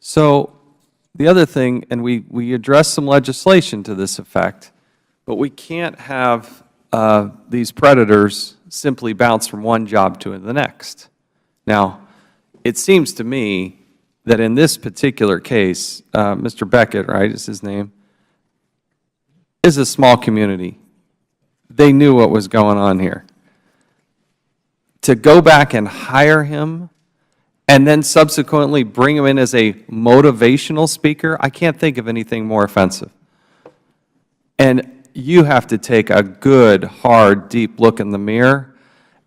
So the other thing, and we addressed some legislation to this effect, but we can't have these predators simply bounce from one job to the next. Now, it seems to me that in this particular case, Mr. Beckett, right, is his name, is a small community. They knew what was going on here. To go back and hire him and then subsequently bring him in as a motivational speaker, I can't think of anything more offensive. And you have to take a good, hard, deep look in the mirror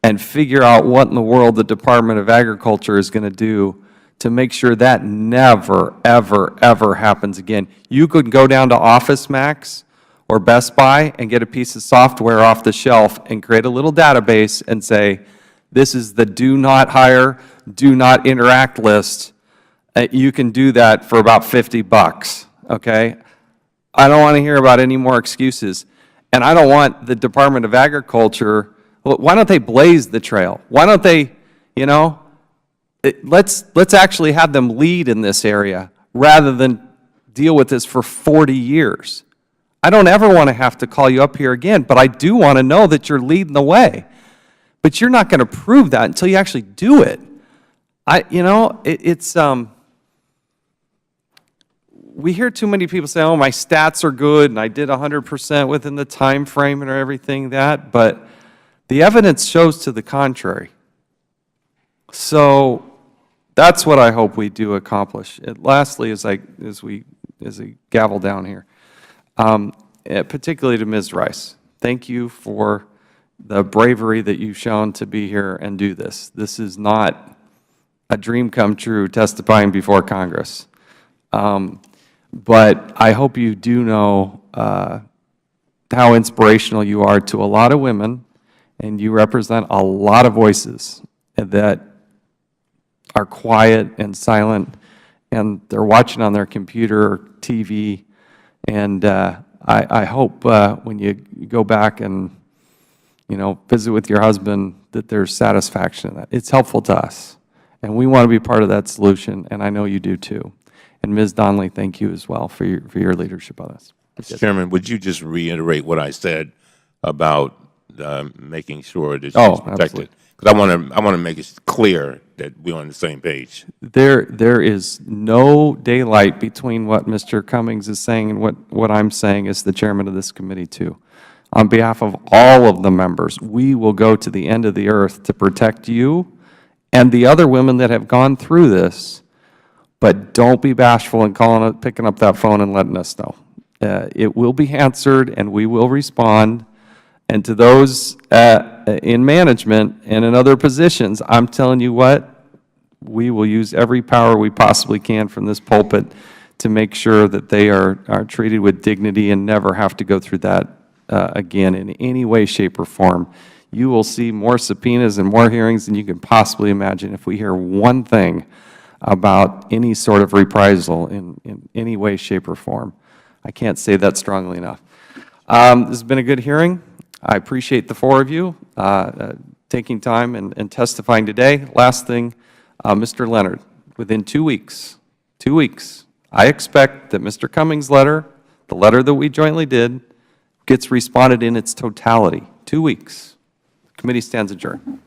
and figure out what in the world the Department of Agriculture is going to do to make sure that never, ever, ever happens again. You could go down to Office Max or Best Buy and get a piece of software off the shelf and create a little database and say, this is the do not hire, do not interact list. You can do that for about $50, okay? I don't want to hear about any more excuses. And I don't want the Department of Agriculture, why don't they blaze the trail? Why don't they, you know, let's actually have them lead in this area rather than deal with this for 40 years. I don't ever want to have to call you up here again, but I do want to know that you're leading the way. But you're not going to prove that until you actually do it. We hear too many people say, oh, my stats are good and I did 100% within the time frame and everything that, but the evidence shows to the contrary. So that's what I hope we do accomplish. Lastly, as we gavel down here, particularly to Ms. Rice, thank you for the bravery that you've shown to be here and do this. This is not a dream come true testifying before Congress. But I hope you do know how inspirational you are to a lot of women, and you represent a lot of voices that are quiet and silent, and they're watching on their computer or TV. And I hope when you go back and visit with your husband that there's satisfaction in that. It's helpful to us, and we want to be part of that solution, and I know you do too. And Ms. Donnelly, thank you as well for your leadership on this. Mr. Chairman, would you just reiterate what I said about making sure that she's protected? Because I want to make it clear that we're on the same page. There is no daylight between what Mr. Cummings is saying and what I'm saying as the chairman of this committee too. On behalf of all of the members, we will go to the end of the earth to protect you and the other women that have gone through this, but don't be bashful in picking up that phone and letting us know. It will be answered and we will respond. And to those in management and in other positions, I'm telling you what, we will use every power we possibly can from this pulpit to make sure that they are treated with dignity and never have to go through that again in any way, shape, or form. You will see more subpoenas and more hearings than you can possibly imagine if we hear one thing about any sort of reprisal in any way, shape, or form. I can't say that strongly enough. This has been a good hearing. I appreciate the four of you taking time and testifying today. Last thing, Mr. Leonard, within 2 weeks, I expect that Mr. Cummings' letter, the letter that we jointly did, gets responded in its totality. 2 weeks. The committee stands adjourned.